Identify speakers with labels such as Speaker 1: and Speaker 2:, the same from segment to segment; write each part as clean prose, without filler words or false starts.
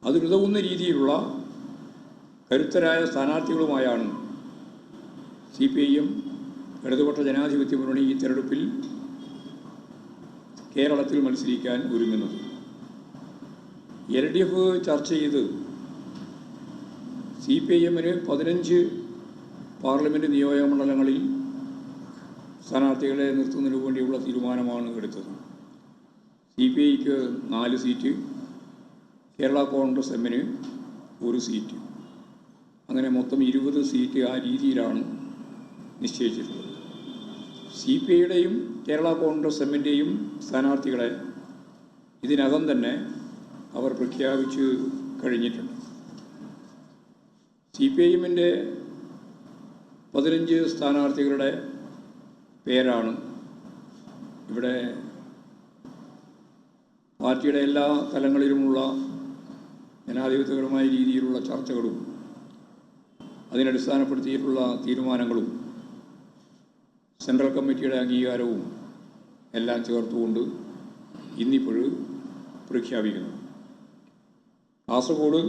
Speaker 1: അതിനുതകുന്ന രീതിയിലുള്ള കരുത്തരായ സ്ഥാനാർത്ഥികളുമായാണ് CPIM ഇടതുപക്ഷ ജനാധിപത്യ മുന്നണി ഈ തെരഞ്ഞെടുപ്പിൽ കേരളത്തിൽ മത്സരിക്കാൻ ഒരുങ്ങുന്നത്. LDF ചർച്ച ചെയ്ത് CPIMന് 15 പാർലമെൻറ്റ് നിയോജക മണ്ഡലങ്ങളിൽ സ്ഥാനാർത്ഥികളെ നിർത്തുന്നതിനു വേണ്ടിയുള്ള തീരുമാനമാണ് എടുത്തത്. CPIക്ക് 4 സീറ്റ്, കേരള കോൺഗ്രസ് എമ്മിന് 1 സീറ്റ്, അങ്ങനെ മൊത്തം 20 സീറ്റ് ആ രീതിയിലാണ് നിശ്ചയിച്ചിട്ടുള്ളത്. CPIയുടെയും കേരള കോൺഗ്രസ് എമ്മിൻ്റെയും സ്ഥാനാർത്ഥികളെ ഇതിനകം തന്നെ അവർ പ്രഖ്യാപിച്ച് കഴിഞ്ഞിട്ടുണ്ട്. CPIMൻ്റെ 15 സ്ഥാനാർത്ഥികളുടെ പേരാണ് ഇവിടെ പാർട്ടിയുടെ എല്ലാ തലങ്ങളിലുമുള്ള ജനാധിപത്യപരമായ രീതിയിലുള്ള ചർച്ചകളും അതിനടിസ്ഥാനപ്പെടുത്തിയിട്ടുള്ള തീരുമാനങ്ങളും സെൻട്രൽ കമ്മിറ്റിയുടെ അംഗീകാരവും എല്ലാം ചേർത്തുകൊണ്ട് ഇന്നിപ്പോൾ പ്രഖ്യാപിക്കുന്നു. Kasaragod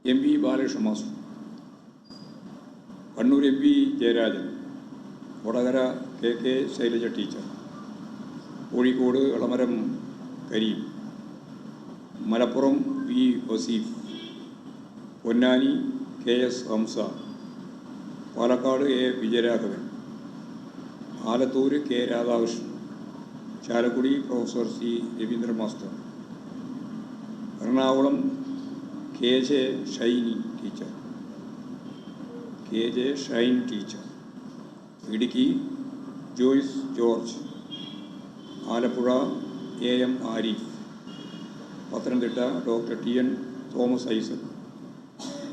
Speaker 1: MP Balakrishna master, Kannur MP Jayarajan, Vadakara KK Shailaja teacher, Kozhikode Elamaram Kareem, Malappuram V Vaseef, Ponnani KS Hamsa, Palakkad A Vijayaraghavan, Alathur K Radhakrishnan, Chalakudy professor C Raveendran master, Ernakulam KJ Shiny teacher, Idukki Joyce George, Alappuzha AM Arif, Pathanamthitta doctor TN Thomas Isaac,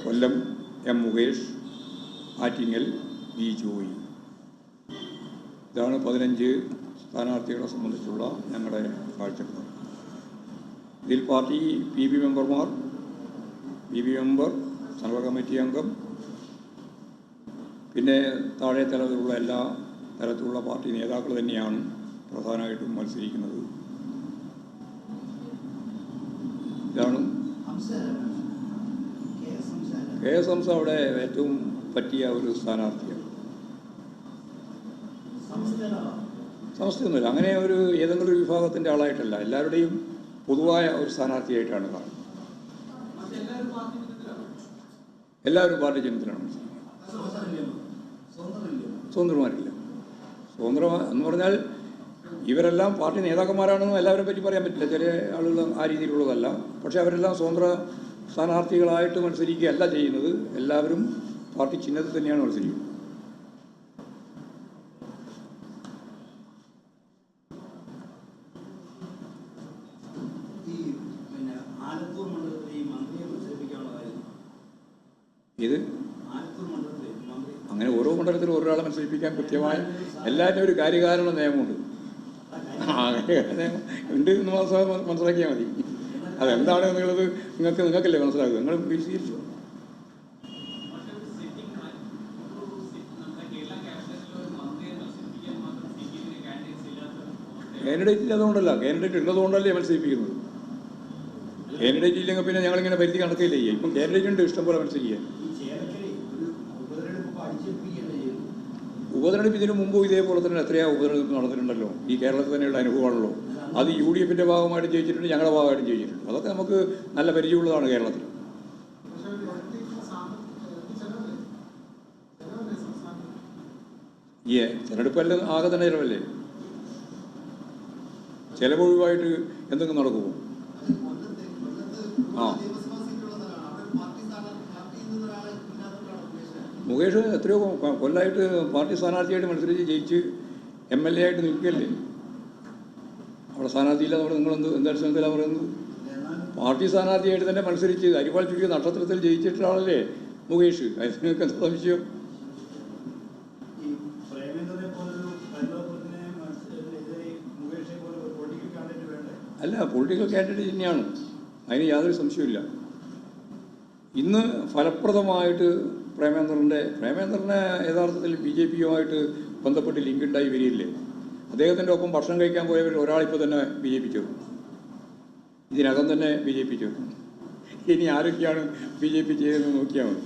Speaker 1: Kollam M Mukesh, Attingal B Joy. ഇതാണ് 15 സ്ഥാനാർത്ഥികളെ സംബന്ധിച്ചുള്ള ഞങ്ങളുടെ കാഴ്ചപ്പാട്. ഇതിൽ പാർട്ടി PB മെമ്പർമാർ, PB മെമ്പർ, സെൻട്രൽ കമ്മിറ്റി അംഗം, പിന്നെ താഴെ തലത്തിലുള്ള എല്ലാ തരത്തിലുള്ള പാർട്ടി നേതാക്കൾ തന്നെയാണ് പ്രധാനമായിട്ടും മത്സരിക്കുന്നത്. ഇതാണ് KS ഹംസ അവിടെ ഏറ്റവും പറ്റിയ ഒരു സ്ഥാനാർത്ഥിയാണ്. സമസ്തയൊന്നുമില്ല, അങ്ങനെ ഒരു ഏതെങ്കിലും ഒരു വിഭാഗത്തിൻ്റെ ആളായിട്ടല്ല, എല്ലാവരുടെയും പൊതുവായ ഒരു സ്ഥാനാർത്ഥിയായിട്ടാണ് കാണുന്നത്. എല്ലാവരും പാർട്ടി ചിഹ്നത്തിലാണ്. സ്വതന്ത്രമാരില്ല. സ്വതന്ത്ര എന്ന് പറഞ്ഞാൽ ഇവരെല്ലാം പാർട്ടി നേതാക്കന്മാരാണെന്നും എല്ലാവരെ പറ്റി പറയാൻ പറ്റില്ല. ചില ആളുകൾ ആ രീതിയിലുള്ളതല്ല. പക്ഷേ അവരെല്ലാം സ്വതന്ത്ര സ്ഥാനാർത്ഥികളായിട്ട് മത്സരിക്കുകയല്ല ചെയ്യുന്നത്. എല്ലാവരും പാർട്ടി ചിഹ്നത്തിൽ തന്നെയാണ് മത്സരിക്കുന്നത്. ഇത് അങ്ങനെ ഓരോ മണ്ഡലത്തിലും ഒരാളെ മത്സരിപ്പിക്കാൻ കൃത്യമായ എല്ലാറ്റിനും ഒരു കാര്യകാരണ നിയമമുണ്ട്. ഉണ്ട് എന്ന് മനസ്സിലാക്കിയാൽ മതി. അതെന്താണ് എന്നുള്ളത് നിങ്ങൾക്കല്ലേ മനസ്സിലാക്കുക. നിങ്ങൾ വിശദീകരിച്ചു. കാൻഡിഡേറ്റ് ഇല്ലാത്തതുകൊണ്ടല്ല, കാൻഡിഡേറ്റ് ഉള്ളതുകൊണ്ടല്ലേ മത്സരിപ്പിക്കുന്നത്. കാൻഡിഡേറ്റ് ഇല്ലെങ്കിൽ പിന്നെ ഞങ്ങളിങ്ങനെ പരിധി കണക്കില്ല ചെയ്യുക. ഇപ്പം കാൻഡിഡേറ്റ് ഉണ്ട് ഇഷ്ടംപോലെ മത്സരിക്കുക. ഉപതെരഞ്ഞെടുപ്പ് ഇതിനു മുമ്പ് ഇതേപോലെ തന്നെ എത്രയാ ഉപതെരഞ്ഞെടുപ്പ് നടന്നിട്ടുണ്ടല്ലോ. ഈ കേരളത്തിൽ തന്നെയുള്ള അനുഭവമാണല്ലോ. അത് UDFൻ്റെ ഭാഗമായിട്ട് ജയിച്ചിട്ടുണ്ട്, ഞങ്ങളുടെ ഭാഗമായിട്ടും ജയിച്ചിട്ടുണ്ട്. അതൊക്കെ നമുക്ക് നല്ല പരിചയമുള്ളതാണ് കേരളത്തിൽ. തെരഞ്ഞെടുപ്പല്ല ആകെ തന്നെ ചിലവല്ലേ. ചിലവൊഴിവായിട്ട് എന്തെങ്കിലും നടക്കുമോ? മുകേഷ് എത്രയോ കൊല്ലമായിട്ട് പാർട്ടി സ്ഥാനാർത്ഥിയായിട്ട് മത്സരിച്ച് ജയിച്ച് MLA ആയിട്ട് നിൽക്കുകയല്ലേ. അവിടെ സ്ഥാനാർത്ഥിയില്ല നമ്മൾ നിങ്ങളെന്ത് പറയുന്നത്? പാർട്ടി സ്ഥാനാർത്ഥിയായിട്ട് തന്നെ മത്സരിച്ച് അരിവാൾ ചുറ്റിയ നക്ഷത്രത്തിൽ ജയിച്ചിട്ടുള്ള ആളല്ലേ മുകേഷ്. അതിന് നിങ്ങൾക്ക് എന്താ സംശയം? അല്ല, പൊളിറ്റിക്കൽ കാൻഡിഡേറ്റ് തന്നെയാണ്, അതിന് യാതൊരു സംശയമില്ല. ഇന്ന് ഫലപ്രദമായിട്ട് പ്രേമേന്ദ്രനെ യഥാർത്ഥത്തിൽ BJPയുമായിട്ട് ബന്ധപ്പെട്ട് ലിങ്ക് ഉണ്ടായി വരികയില്ലേ. അദ്ദേഹത്തിൻ്റെ ഒപ്പം ഭക്ഷണം കഴിക്കാൻ പോയവർ ഒരാളിപ്പോൾ തന്നെ BJP ചേർന്നു, ഇതിനകം തന്നെ BJP ചേർന്നു. ഇനി ആരൊക്കെയാണ് BJP ചെയ്തതെന്ന് നോക്കിയാൽ മതി.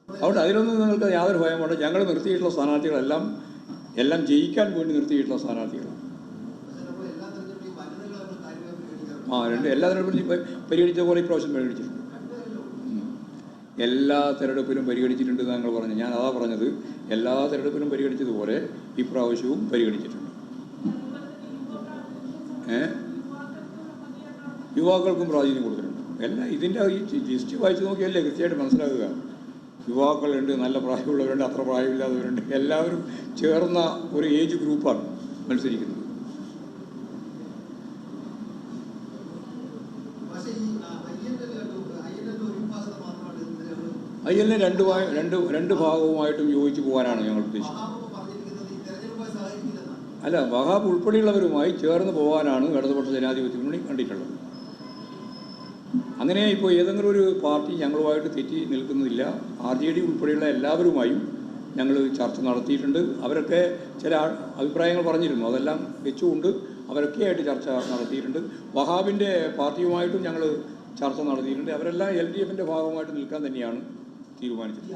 Speaker 1: അതുകൊണ്ട് അതിലൊന്നും നിങ്ങൾക്ക് യാതൊരു ഭയം വേണ്ട. ഞങ്ങൾ നിർത്തിയിട്ടുള്ള സ്ഥാനാർത്ഥികളെല്ലാം ജയിക്കാൻ വേണ്ടി നിർത്തിയിട്ടുള്ള സ്ഥാനാർത്ഥികളാണ്. എല്ലാ തെരഞ്ഞെടുപ്പിലും പരിഗണിച്ച പോലെ ഇപ്രാവശ്യം പരിഗണിച്ചിട്ടുണ്ട്. എല്ലാ തെരഞ്ഞെടുപ്പിലും പരിഗണിച്ചിട്ടുണ്ട് ഞങ്ങൾ പറഞ്ഞു. ഞാൻ അതാ പറഞ്ഞത്, എല്ലാ തെരഞ്ഞെടുപ്പിലും പരിഗണിച്ചതുപോലെ ഇപ്രാവശ്യവും പരിഗണിച്ചിട്ടുണ്ട്. യുവാക്കൾക്കും പ്രാധാന്യം കൊടുത്തിട്ടുണ്ട്. എല്ലാം ഇതിൻ്റെ ഈ ലിസ്റ്റ് വായിച്ച് നോക്കിയല്ലേ കൃത്യമായിട്ട് മനസ്സിലാക്കുക. യുവാക്കളുണ്ട്, നല്ല പ്രായമുള്ളവരുണ്ട്, അത്ര പ്രായമില്ലാത്തവരുണ്ട്, എല്ലാവരും ചേർന്ന ഒരു ഏജ് ഗ്രൂപ്പാണ് മത്സരിക്കുന്നത്. IL രണ്ട് ഭാഗവുമായിട്ടും യോജിച്ച് പോകാനാണ് ഞങ്ങൾ ഉദ്ദേശിക്കുന്നത്. അല്ല, വഹാബ് ഉൾപ്പെടെയുള്ളവരുമായി ചേർന്ന് പോകാനാണ് ഇടതുപക്ഷ ജനാധിപത്യ മുന്നണി കണ്ടിട്ടുള്ളത്. അങ്ങനെ ഇപ്പോൾ ഏതെങ്കിലും ഒരു പാർട്ടി ഞങ്ങളുമായിട്ട് തെറ്റി നിൽക്കുന്നില്ല. RJD ഉൾപ്പെടെയുള്ള എല്ലാവരുമായും ഞങ്ങൾ ചർച്ച നടത്തിയിട്ടുണ്ട്. അവരൊക്കെ ചില അഭിപ്രായങ്ങൾ പറഞ്ഞിരുന്നു, അതെല്ലാം വെച്ചുകൊണ്ട് അവരൊക്കെയായിട്ട് ചർച്ച നടത്തിയിട്ടുണ്ട്. വഹാബിൻ്റെ പാർട്ടിയുമായിട്ടും ഞങ്ങൾ ചർച്ച നടത്തിയിട്ടുണ്ട്. അവരെല്ലാം LDFൻ്റെ ഭാഗമായിട്ട് നിൽക്കാൻ തന്നെയാണ് തീരുമാനിച്ചത്.